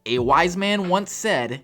A wise man once said,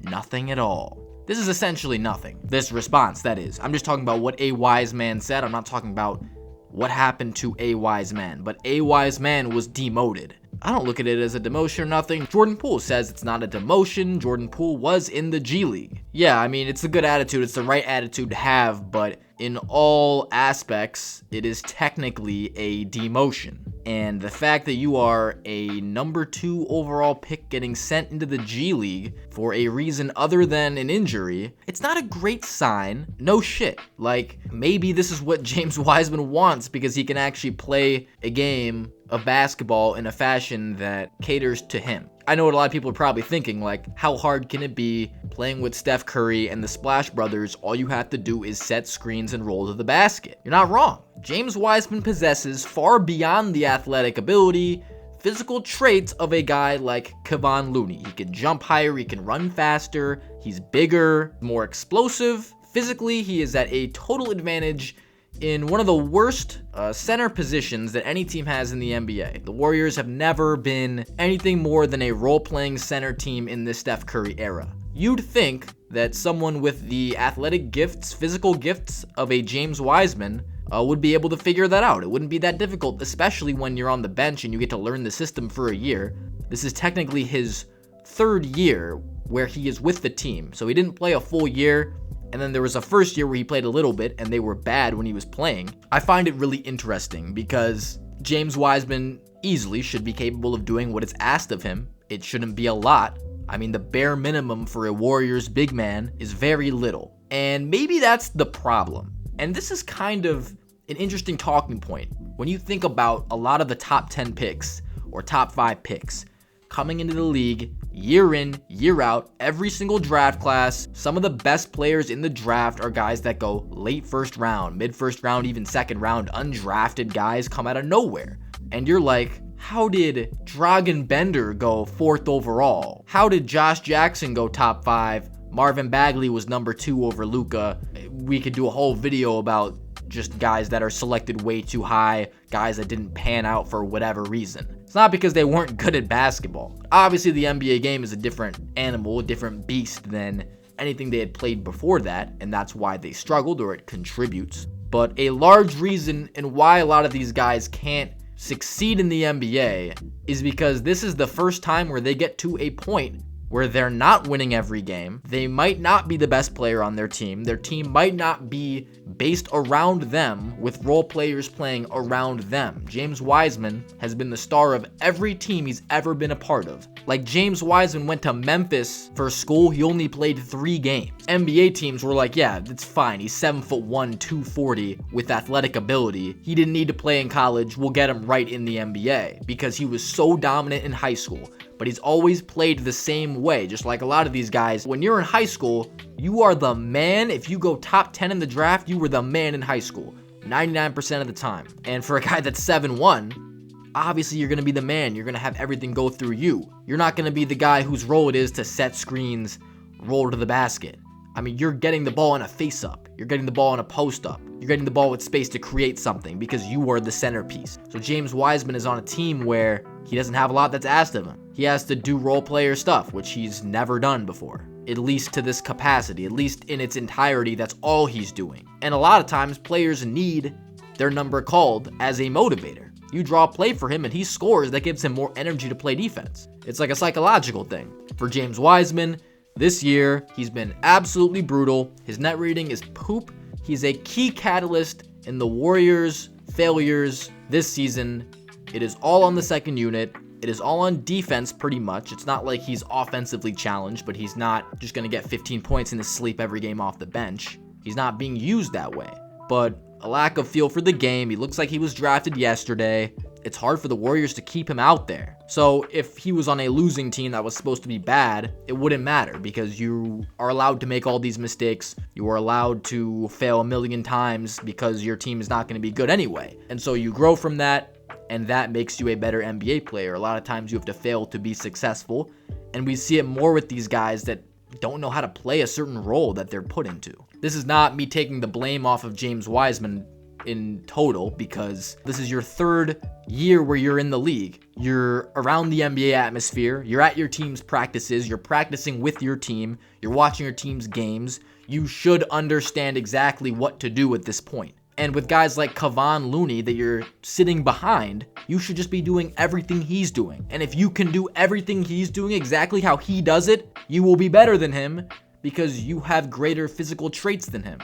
nothing at all. This is essentially nothing. This response, that is. I'm just talking about what a wise man said. I'm not talking about what happened to a wise man. But a wise man was demoted. I don't look at it as a demotion or nothing. Jordan Poole says it's not a demotion. Jordan Poole was in the G League. Yeah, I mean, it's a good attitude. It's the right attitude to have, but in all aspects, it is technically a demotion. And the fact that you are a number 2 overall pick getting sent into the G League for a reason other than an injury, it's not a great sign. No shit. Like, maybe this is what James Wiseman wants because he can actually play a game of basketball in a fashion that caters to him. I know what a lot of people are probably thinking, like, how hard can it be playing with Steph Curry and the Splash Brothers? All you have to do is set screens and roll to the basket. You're not wrong. James Wiseman possesses far beyond the athletic ability, physical traits of a guy like Kevon Looney. He can jump higher, he can run faster, he's bigger, more explosive. Physically, he is at a total advantage in one of the worst center positions that any team has in the NBA. The Warriors have never been anything more than a role-playing center team in this Steph Curry era. You'd think that someone with the athletic gifts, physical gifts of a James Wiseman would be able to figure that out. It wouldn't be that difficult, especially when you're on the bench and you get to learn the system for a year. This is technically his 3rd year where he is with the team. So he didn't play a full year. And then there was a first year where he played a little bit and they were bad when he was playing. I find it really interesting because James Wiseman easily should be capable of doing what is asked of him. It shouldn't be a lot. I mean, the bare minimum for a Warriors big man is very little. And maybe that's the problem. And this is kind of an interesting talking point. When you think about a lot of the top 10 picks or top 5 picks coming into the league year in, year out, every single draft class, some of the best players in the draft are guys that go late first round, mid first round, even second round. Undrafted guys come out of nowhere. And you're like, how did Dragan Bender go 4th overall? How did Josh Jackson go top 5? Marvin Bagley was number 2 over Luka. We could do a whole video about just guys that are selected way too high, guys that didn't pan out for whatever reason. It's not because they weren't good at basketball. Obviously, the NBA game is a different animal, a different beast than anything they had played before that, and that's why they struggled, or it contributes. But a large reason in why a lot of these guys can't succeed in the NBA is because this is the first time where they get to a point where they're not winning every game. They might not be the best player on their team. Their team might not be based around them with role players playing around them. James Wiseman has been the star of every team he's ever been a part of. Like, James Wiseman went to Memphis for school. He only played 3 games. NBA teams were like, yeah, it's fine. He's 7'1", 240 with athletic ability. He didn't need to play in college. We'll get him right in the NBA because he was so dominant in high school. But he's always played the same way, just like a lot of these guys. When you're in high school, you are the man. If you go top 10 in the draft, you were the man in high school, 99% of the time. And for a guy that's 7'1", obviously you're going to be the man. You're going to have everything go through you. You're not going to be the guy whose role it is to set screens, roll to the basket. I mean, you're getting the ball in a face-up. You're getting the ball in a post-up. You're getting the ball with space to create something because you are the centerpiece. So James Wiseman is on a team where he doesn't have a lot that's asked of him. He has to do role player stuff, which he's never done before. At least to this capacity, at least in its entirety, that's all he's doing. And a lot of times, players need their number called as a motivator. You draw a play for him and he scores, that gives him more energy to play defense. It's like a psychological thing. For James Wiseman, this year, he's been absolutely brutal. His net rating is poop. He's a key catalyst in the Warriors' failures this season. It is all on the second unit. It is all on defense, pretty much. It's not like he's offensively challenged, but he's not just going to get 15 points in his sleep every game off the bench. He's not being used that way. But a lack of feel for the game. He looks like he was drafted yesterday. It's hard for the Warriors to keep him out there. So if he was on a losing team that was supposed to be bad, it wouldn't matter because you are allowed to make all these mistakes. You are allowed to fail a million times because your team is not going to be good anyway. And so you grow from that, and that makes you a better NBA player. A lot of times you have to fail to be successful, and we see it more with these guys that don't know how to play a certain role that they're put into. This is not me taking the blame off of James Wiseman in total because this is your third year where you're in the league. You're around the NBA atmosphere. You're at your team's practices. You're practicing with your team. You're watching your team's games. You should understand exactly what to do at this point. And with guys like Kevon Looney that you're sitting behind, you should just be doing everything he's doing. And if you can do everything he's doing exactly how he does it, you will be better than him because you have greater physical traits than him.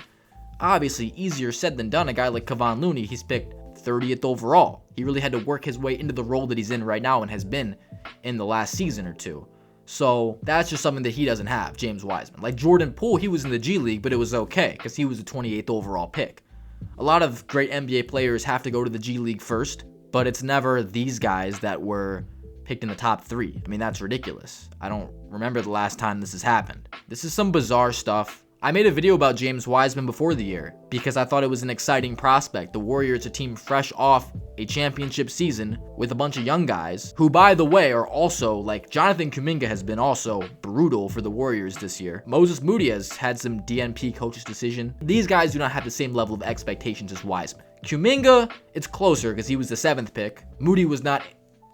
Obviously, easier said than done. A guy like Kevon Looney, he's picked 30th overall. He really had to work his way into the role that he's in right now and has been in the last season or two. So that's just something that he doesn't have, James Wiseman. Like Jordan Poole, he was in the G League, but it was okay because he was the 28th overall pick. A lot of great NBA players have to go to the G League first, but it's never these guys that were picked in the top 3. I mean, that's ridiculous. I don't remember the last time this has happened. This is some bizarre stuff. I made a video about James Wiseman before the year because I thought it was an exciting prospect. The Warriors, a team fresh off a championship season with a bunch of young guys who, by the way, are also, like, Jonathan Kuminga has been also brutal for the Warriors this year. Moses Moody has had some DNP coach's decision. These guys do not have the same level of expectations as Wiseman. Kuminga, it's closer because he was the 7th pick. Moody was not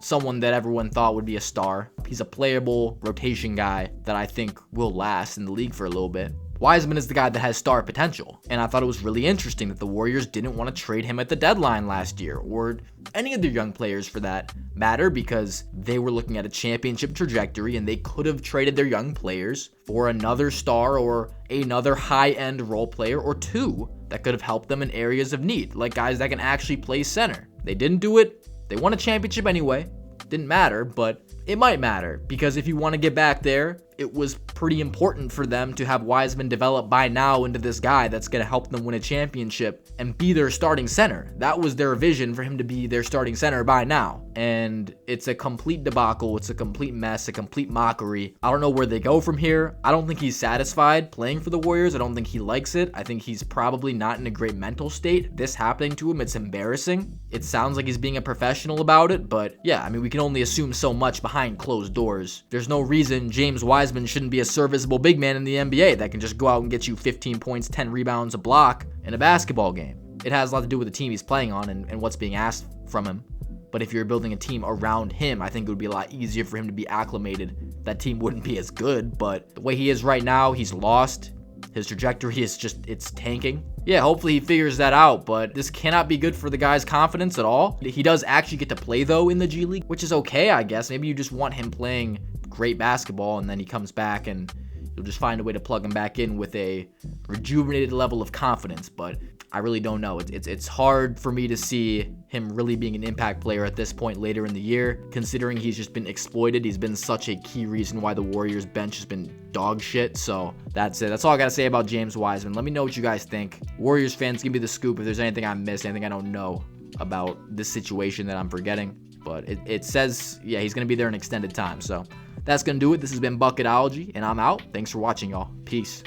someone that everyone thought would be a star. He's a playable rotation guy that I think will last in the league for a little bit. Wiseman is the guy that has star potential, and I thought it was really interesting that the Warriors didn't want to trade him at the deadline last year, or any of their young players for that matter, because they were looking at a championship trajectory and they could have traded their young players for another star or another high-end role player or two that could have helped them in areas of need, like guys that can actually play center. They didn't do it. They won a championship anyway. Didn't matter, but it might matter because if you want to get back there, it was pretty important for them to have Wiseman develop by now into this guy that's going to help them win a championship and be their starting center. That was their vision, for him to be their starting center by now. And it's a complete debacle. It's a complete mess, a complete mockery. I don't know where they go from here. I don't think he's satisfied playing for the Warriors. I don't think he likes it. I think he's probably not in a great mental state. This happening to him, it's embarrassing. It sounds like he's being a professional about it, but yeah, I mean, we can only assume so much behind closed doors. There's no reason James Wiseman shouldn't be a serviceable big man in the NBA that can just go out and get you 15 points, 10 rebounds, a block in a basketball game. It has a lot to do with the team he's playing on and what's being asked from him. But if you're building a team around him, I think it would be a lot easier for him to be acclimated. That team wouldn't be as good, but the way he is right now, he's lost. His trajectory is just, it's tanking. Yeah, hopefully he figures that out, but this cannot be good for the guy's confidence at all. He does actually get to play, though, in the G League, which is okay, I guess. Maybe you just want him playing great basketball, and then he comes back and you'll just find a way to plug him back in with a rejuvenated level of confidence, but I really don't know. It's hard for me to see him really being an impact player at this point later in the year, considering he's just been exploited. He's been such a key reason why the Warriors bench has been dog shit. So that's it. That's all I gotta say about James Wiseman. Let me know what you guys think. Warriors fans, give me the scoop if there's anything I missed, anything I don't know about this situation that I'm forgetting. But it says, yeah, he's gonna be there an extended time. So that's gonna do it. This has been Bucketology, and I'm out. Thanks for watching, y'all. Peace.